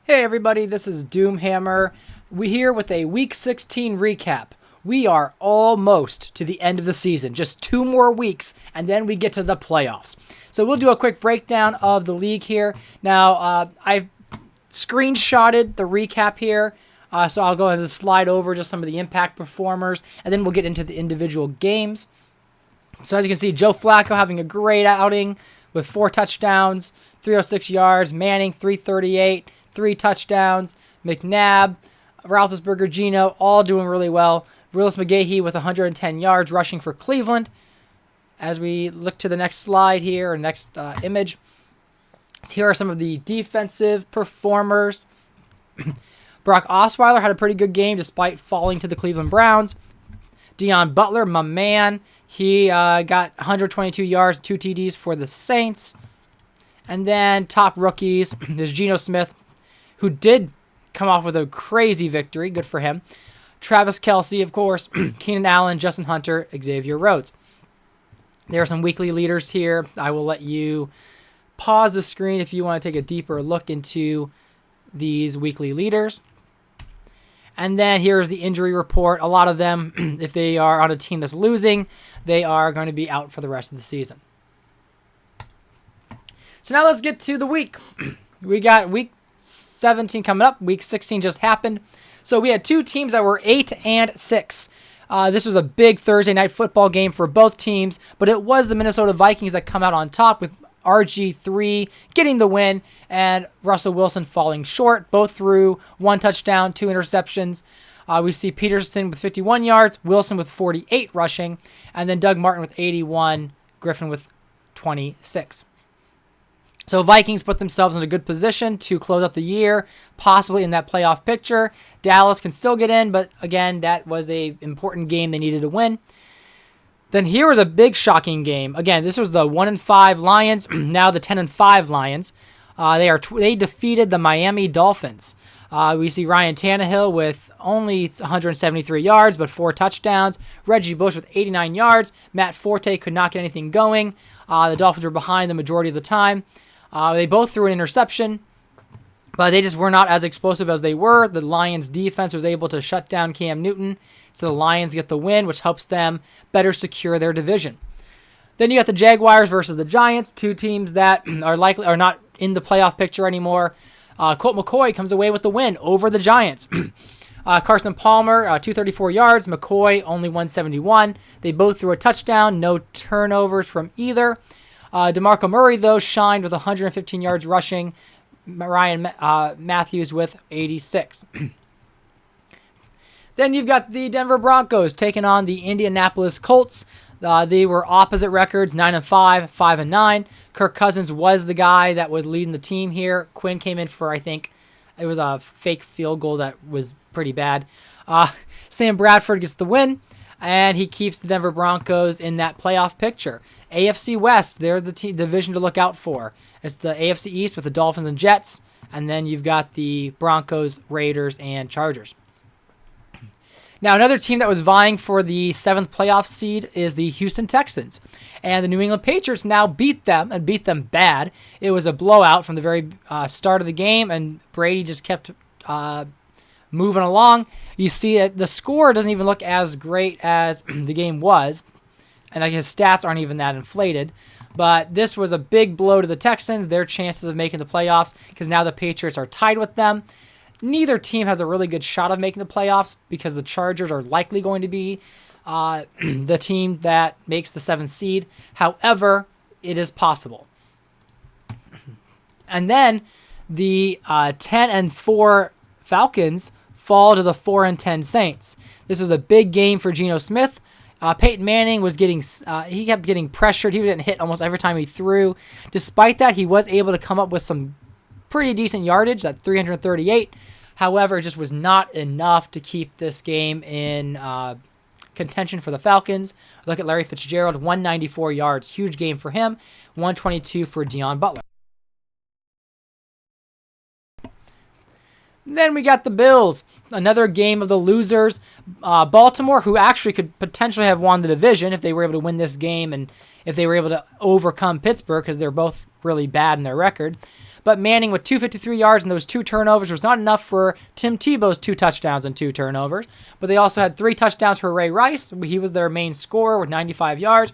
Hey everybody, this is Doomhammer. We're here with a Week 16 recap. We are almost to the end of the season. Just 2 more weeks, and then we get to the playoffs. So we'll do a quick breakdown of the league here. Now, I've screenshotted the recap here, so I'll go ahead and slide over just some of the impact performers, and then we'll get into the individual games. So as you can see, Joe Flacco having a great outing with 4 touchdowns, 306 yards. Manning, 338, 3 touchdowns. McNabb, Roethlisberger, Geno, all doing really well. Willis McGahee with 110 yards rushing for Cleveland. As we look to the next slide here, or next image, here are some of the defensive performers. Brock Osweiler had a pretty good game despite falling to the Cleveland Browns. Deion Butler, my man, he got 122 yards, 2 TDs for the Saints. And then top rookies, there's Geno Smith, who did come off with a crazy victory. Good for him. Travis Kelce, of course, Keenan Allen, Justin Hunter, Xavier Rhodes. There are some weekly leaders here. I will let you pause the screen if you want to take a deeper look into these weekly leaders. And then here's the injury report. A lot of them, if they are on a team that's losing, they are going to be out for the rest of the season. So now let's get to the week. We got week 17 coming up. Week 16 just happened. So we had 2 teams that were 8-6. This was a big Thursday night football game for both teams, but it was the Minnesota Vikings that come out on top with RG3 getting the win and Russell Wilson falling short. Both threw 1 touchdown, 2 interceptions. We see Peterson with 51 yards, Wilson with 48 rushing, and then Doug Martin with 81, Griffin with 26. So Vikings put themselves in a good position to close out the year, possibly in that playoff picture. Dallas can still get in, but again, that was an important game they needed to win. Then here was a big shocking game. Again, this was the 1-5 Lions, now the 10-5 Lions. They defeated the Miami Dolphins. We see Ryan Tannehill with only 173 yards, but 4 touchdowns. Reggie Bush with 89 yards. Matt Forte could not get anything going. The Dolphins were behind the majority of the time. They both threw an interception, but they just were not as explosive as they were. The Lions defense was able to shut down Cam Newton, so the Lions get the win, which helps them better secure their division. Then you got the Jaguars versus the Giants, 2 teams that are not in the playoff picture anymore. Colt McCoy comes away with the win over the Giants. Carson Palmer, 234 yards. McCoy, only 171. They both threw a touchdown. No turnovers from either. DeMarco Murray, though, shined with 115 yards rushing. Ryan Matthews with 86. Then you've got the Denver Broncos taking on the Indianapolis Colts. They were opposite records, 9-5, 5-9. Kirk Cousins was the guy that was leading the team here. Quinn came in for, I think, it was a fake field goal that was pretty bad. Sam Bradford gets the win, and he keeps the Denver Broncos in that playoff picture. AFC West, they're the division to look out for. It's the AFC East with the Dolphins and Jets, and then you've got the Broncos, Raiders, and Chargers. Now, another team that was vying for the 7th playoff seed is the Houston Texans. And the New England Patriots now beat them, and beat them bad. It was a blowout from the very start of the game, and Brady just kept moving along. You see that the score doesn't even look as great as the game was, and his stats aren't even that inflated. But this was a big blow to the Texans, their chances of making the playoffs, because now the Patriots are tied with them. Neither team has a really good shot of making the playoffs because the Chargers are likely going to be the team that makes the 7th seed. However, it is possible. And then the 10-4 Falcons fall to the 4-10 Saints. This was a big game for Geno Smith. Peyton Manning was he kept getting pressured. He was getting hit almost every time he threw. Despite that, he was able to come up with some pretty decent yardage at 338. However, it just was not enough to keep this game in contention for the Falcons. Look at Larry Fitzgerald, 194 yards. Huge game for him. 122 for Deion Butler. Then we got the Bills, another game of the losers. Baltimore, who actually could potentially have won the division if they were able to win this game and if they were able to overcome Pittsburgh, because they're both really bad in their record. But Manning with 253 yards and those 2 turnovers was not enough for Tim Tebow's 2 touchdowns and 2 turnovers. But they also had 3 touchdowns for Ray Rice. He was their main scorer with 95 yards.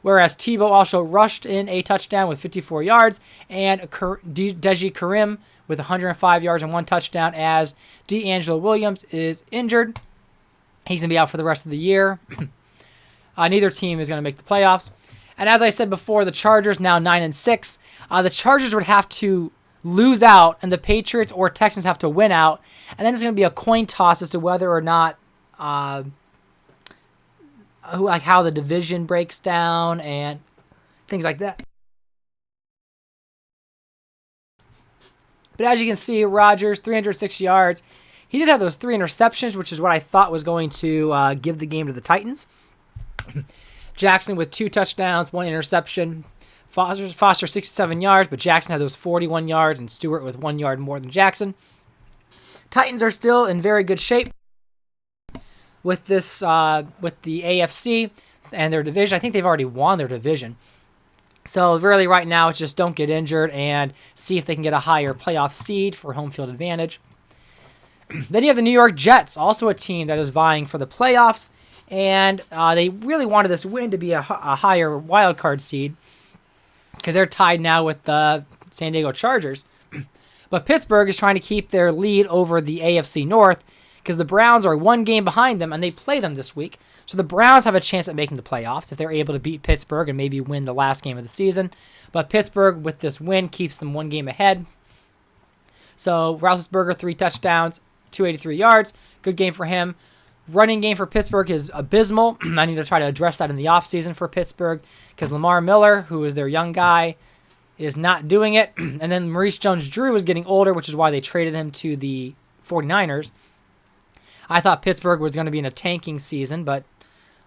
Whereas Tebow also rushed in a touchdown with 54 yards. And Deji Karim with 105 yards and 1 touchdown, as D'Angelo Williams is injured. He's going to be out for the rest of the year. Neither team is going to make the playoffs. And as I said before, the Chargers now 9-6. The Chargers would have to lose out, and the Patriots or Texans have to win out. And then it's going to be a coin toss as to whether or not how the division breaks down and things like that. But as you can see, Rodgers, 306 yards. He did have those 3 interceptions, which is what I thought was going to give the game to the Titans. Jackson with 2 touchdowns, 1 interception. Foster 67 yards, but Jackson had those 41 yards, and Stewart with 1 yard more than Jackson. Titans are still in very good shape with this with the AFC and their division. I think they've already won their division. So really right now, it's just don't get injured and see if they can get a higher playoff seed for home field advantage. Then you have the New York Jets, also a team that is vying for the playoffs, and they really wanted this win to be a higher wild card seed because they're tied now with the San Diego Chargers. But Pittsburgh is trying to keep their lead over the AFC North because the Browns are 1 game behind them, and they play them this week. So the Browns have a chance at making the playoffs if they're able to beat Pittsburgh and maybe win the last game of the season. But Pittsburgh, with this win, keeps them 1 game ahead. So Roethlisberger, 3 touchdowns, 283 yards. Good game for him. Running game for Pittsburgh is abysmal. I need to try to address that in the offseason for Pittsburgh because Lamar Miller, who is their young guy, is not doing it. And then Maurice Jones-Drew is getting older, which is why they traded him to the 49ers. I thought Pittsburgh was going to be in a tanking season, but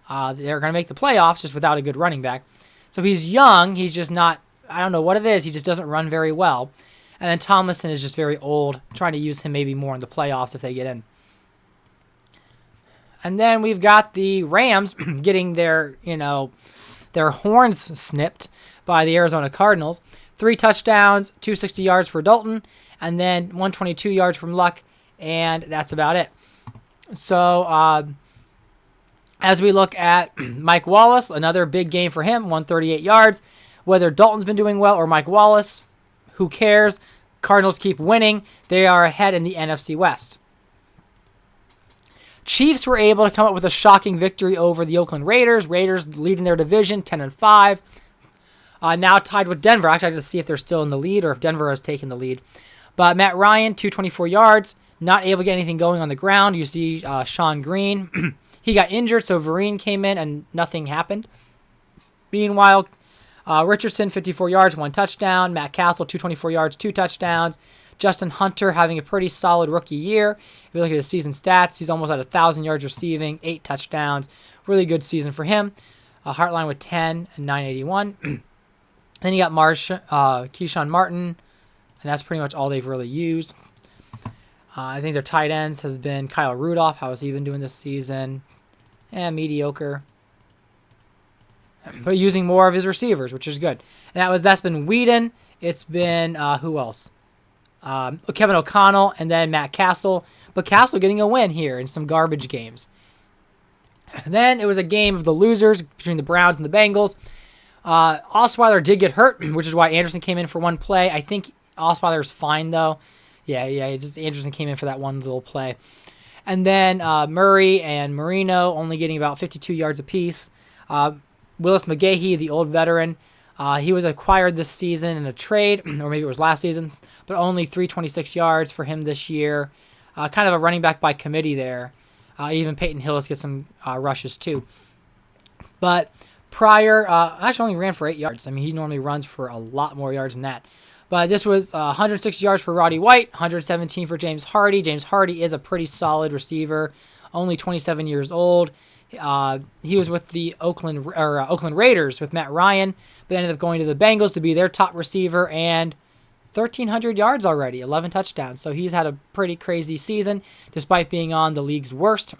they're going to make the playoffs just without a good running back. So he's young. He's just not, I don't know what it is. He just doesn't run very well. And then Tomlinson is just very old, trying to use him maybe more in the playoffs if they get in. And then we've got the Rams getting their horns snipped by the Arizona Cardinals. 3 touchdowns, 260 yards for Dalton, and then 122 yards from Luck, and that's about it. So as we look at Mike Wallace, another big game for him, 138 yards. Whether Dalton's been doing well or Mike Wallace, who cares? Cardinals keep winning. They are ahead in the NFC West. Chiefs were able to come up with a shocking victory over the Oakland Raiders. Raiders leading their division, 10-5. Now tied with Denver. Actually, I have to see if they're still in the lead or if Denver has taken the lead. But Matt Ryan, 224 yards. Not able to get anything going on the ground. You see Sean Green. He got injured, so Vereen came in and nothing happened. Meanwhile, Richardson, 54 yards, 1 touchdown. Matt Castle, 224 yards, 2 touchdowns. Justin Hunter having a pretty solid rookie year. If you look at his season stats, he's almost at 1,000 yards receiving, 8 touchdowns. Really good season for him. Hartline with 10 and 981. Then you got Keyshawn Martin, and that's pretty much all they've really used. I think their tight ends has been Kyle Rudolph. How has he been doing this season? Mediocre. But using more of his receivers, which is good. And that's been Whedon. It's been who else? Kevin O'Connell, and then Matt Castle. But Castle getting a win here in some garbage games. Then it was a game of the losers between the Browns and the Bengals. Osweiler did get hurt, which is why Anderson came in for 1 play. I think Osweiler's fine, though. Yeah, just Anderson came in for that 1 little play. And then Murray and Marino only getting about 52 yards apiece. Willis McGahee, the old veteran, he was acquired this season in a trade, or maybe it was last season, but only 326 yards for him this year. Kind of a running back by committee there. Even Peyton Hillis gets some rushes too. But Pryor actually only ran for 8 yards. I mean, he normally runs for a lot more yards than that. But this was 106 yards for Roddy White, 117 for James Hardy. James Hardy is a pretty solid receiver, only 27 years old. He was with the Oakland Raiders with Matt Ryan, but ended up going to the Bengals to be their top receiver, and 1,300 yards already, 11 touchdowns. So he's had a pretty crazy season, despite being on the league's worst.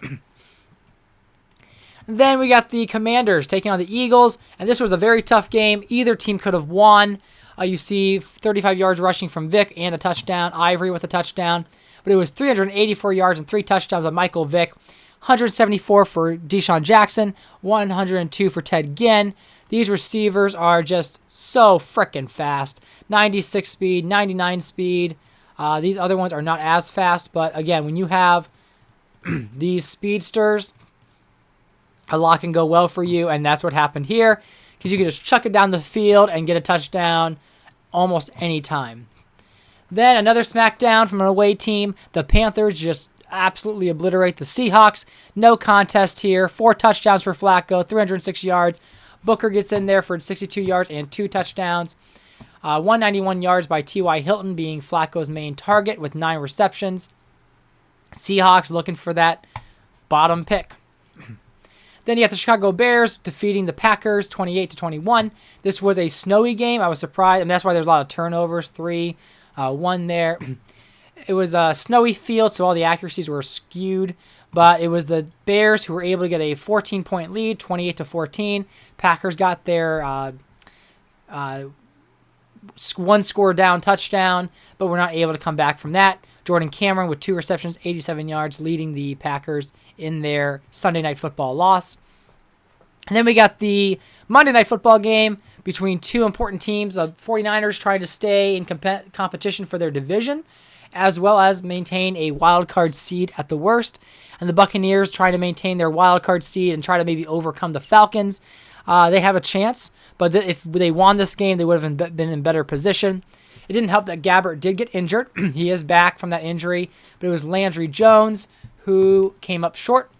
Then we got the Commanders taking on the Eagles, and this was a very tough game. Either team could have won. You see 35 yards rushing from Vick and a touchdown. Ivory with a touchdown. But it was 384 yards and 3 touchdowns on Michael Vick. 174 for Deshaun Jackson. 102 for Ted Ginn. These receivers are just so freaking fast. 96 speed, 99 speed. These other ones are not as fast. But again, when you have these speedsters, a lot can go well for you. And that's what happened here. Because you can just chuck it down the field and get a touchdown almost any time. Then another smackdown from an away team. The Panthers just absolutely obliterate the Seahawks. No contest here. 4 touchdowns for Flacco, 306 yards. Booker gets in there for 62 yards and 2 touchdowns. 191 yards by T.Y. Hilton being Flacco's main target with 9 receptions. Seahawks looking for that bottom pick. Then you have the Chicago Bears defeating the Packers 28-21. This was a snowy game. I was surprised. And that's why there's a lot of turnovers. 3, 1 there. It was a snowy field, so all the accuracies were skewed. But it was the Bears who were able to get a 14-point lead, 28-14. Packers got their one score down touchdown, but were not able to come back from that. Jordan Cameron with 2 receptions, 87 yards, leading the Packers in their Sunday Night Football loss. And then we got the Monday Night Football game between 2 important teams. The 49ers trying to stay in competition for their division, as well as maintain a wild card seed at the worst. And the Buccaneers trying to maintain their wild card seed and try to maybe overcome the Falcons. They have a chance, but if they won this game, they would have been in better position. It didn't help that Gabbert did get injured. He is back from that injury, but it was Landry Jones who came up short.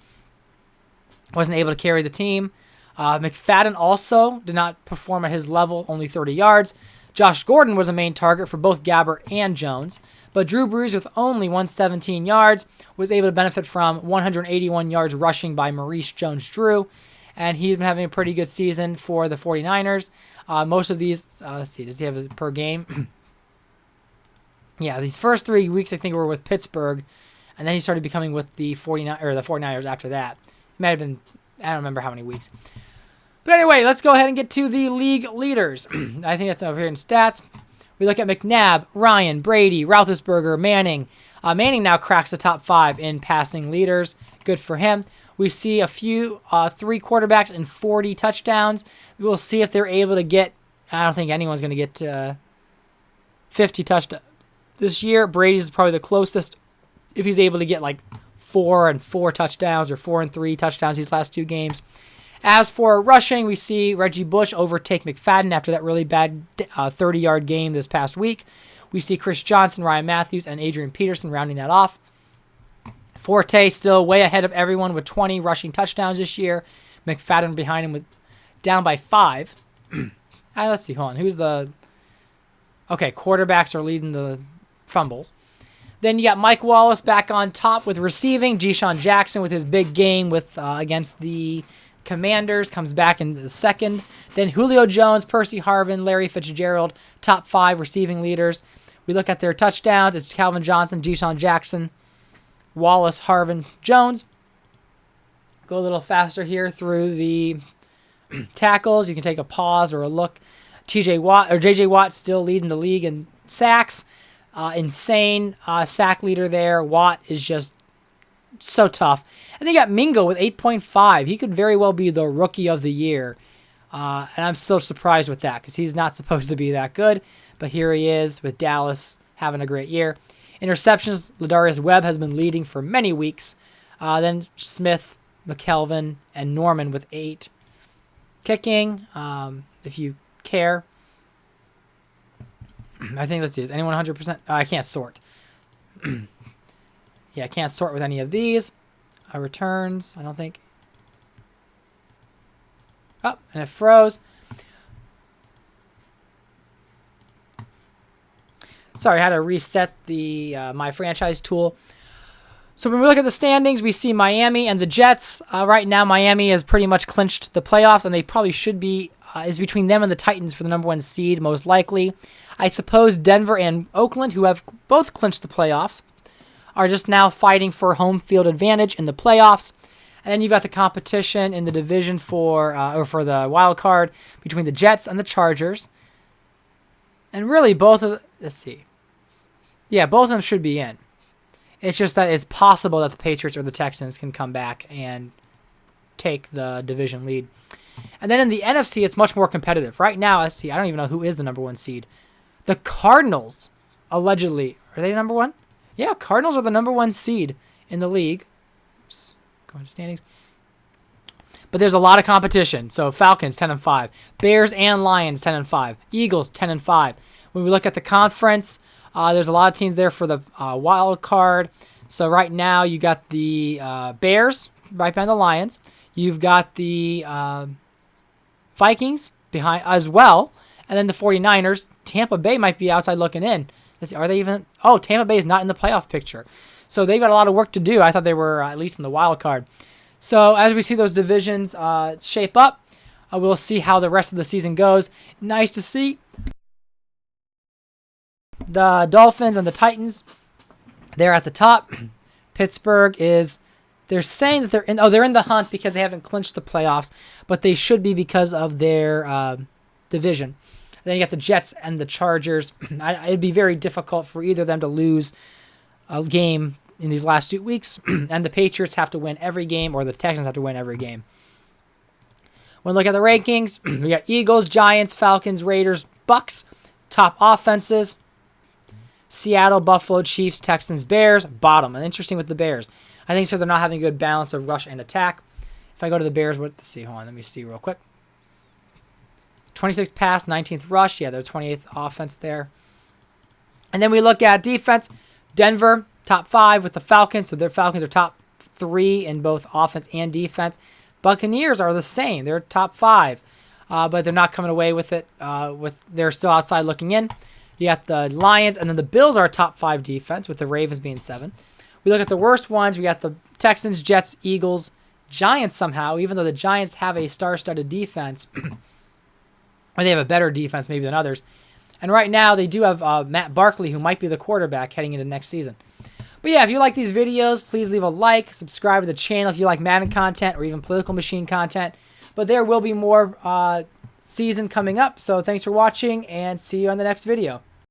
Wasn't able to carry the team. McFadden also did not perform at his level, only 30 yards. Josh Gordon was a main target for both Gabbert and Jones, but Drew Brees with only 117 yards was able to benefit from 181 yards rushing by Maurice Jones-Drew, and he's been having a pretty good season for the 49ers. Most of these, let's see, does he have per game? Yeah, these first 3 weeks I think were with Pittsburgh, and then he started becoming with the 49ers after that. It might have been, I don't remember how many weeks. But anyway, let's go ahead and get to the league leaders. I think that's over here in stats. We look at McNabb, Ryan, Brady, Roethlisberger, Manning. Manning now cracks the top 5 in passing leaders. Good for him. We see a few 3 quarterbacks and 40 touchdowns. We'll see if they're able to get, I don't think anyone's going to get 50 touchdowns this year. Brady's probably the closest if he's able to get like 4 and 4 touchdowns or 4 and 3 touchdowns these last 2 games. As for rushing, we see Reggie Bush overtake McFadden after that really bad 30-yard game this past week. We see Chris Johnson, Ryan Matthews, and Adrian Peterson rounding that off. Forte still way ahead of everyone with 20 rushing touchdowns this year. McFadden behind him with down by 5. Let's see, hold on. Who's the... Okay, quarterbacks are leading the fumbles. Then you got Mike Wallace back on top with receiving. Deshaun Jackson with his big game with against the Commanders comes back in the second. Then Julio Jones, Percy Harvin, Larry Fitzgerald, top 5 receiving leaders. We look at their touchdowns. It's Calvin Johnson, Deshaun Jackson, Wallace, Harvin, Jones. Go a little faster here through the tackles. You can take a pause or a look. J.J. Watt still leading the league in sacks. Insane sack leader there. Watt is just so tough. And they got Mingo with 8.5. He could very well be the rookie of the year. And I'm still surprised with that because he's not supposed to be that good. But here he is with Dallas having a great year. Interceptions, Ladarius Webb has been leading for many weeks. Then Smith, McKelvin, and Norman with 8. Kicking, if you care. I think, let's see, is anyone 100%? I can't sort. Yeah, I can't sort with any of these. Returns, I don't think. Oh, and it froze. Sorry, I had to reset the my franchise tool. So when we look at the standings, we see Miami and the Jets. Right now, Miami has pretty much clinched the playoffs, and they probably should be. Is between them and the Titans for the number 1 seed, most likely. I suppose Denver and Oakland, who have both clinched the playoffs, are just now fighting for home field advantage in the playoffs. And then you've got the competition in the division for the wild card between the Jets and the Chargers. And really, both of let's see. Yeah, both of them should be in. It's just that it's possible that the Patriots or the Texans can come back and take the division lead. And then in the NFC, it's much more competitive. Right now, let's see. I don't even know who is the number 1 seed. The Cardinals, allegedly. Are they number 1? Yeah, Cardinals are the number 1 seed in the league. Oops, going to standings. But there's a lot of competition. So Falcons 10-5, Bears and Lions 10-5, Eagles 10-5. When we look at the conference, there's a lot of teams there for the wild card. So right now you got the Bears right behind the Lions. You've got the Vikings behind as well, and then the 49ers. Tampa Bay might be outside looking in. Let's see, are they even? Oh, Tampa Bay is not in the playoff picture. So they've got a lot of work to do. I thought they were at least in the wild card. So as we see those divisions shape up, we'll see how the rest of the season goes. Nice to see the Dolphins and the Titans. They're at the top. Pittsburgh is. They're saying that they're in. Oh, they're in the hunt because they haven't clinched the playoffs, but they should be because of their division. Then you got the Jets and the Chargers. It'd be very difficult for either of them to lose a game in these last 2 weeks, and the Patriots have to win every game, or the Texans have to win every game. When we look at the rankings, we got Eagles, Giants, Falcons, Raiders, Bucks, top offenses. Seattle, Buffalo, Chiefs, Texans, Bears, bottom. And interesting with the Bears. I think so they're not having a good balance of rush and attack. If I go to the Bears, let's see, hold on, let me see real quick. 26th pass, 19th rush. Yeah, they're 28th offense there. And then we look at defense. Denver, top 5 with the Falcons. So their Falcons are top 3 in both offense and defense. Buccaneers are the same. They're top 5, but they're not coming away with it. They're still outside looking in. You got the Lions, and then the Bills are top 5 defense, with the Ravens being 7. We look at the worst ones. We got the Texans, Jets, Eagles, Giants somehow, even though the Giants have a star-studded defense, or they have a better defense maybe than others. And right now, they do have Matt Barkley, who might be the quarterback heading into next season. But yeah, if you like these videos, please leave a like, subscribe to the channel if you like Madden content or even Political Machine content. But there will be more season coming up. So thanks for watching, and see you on the next video.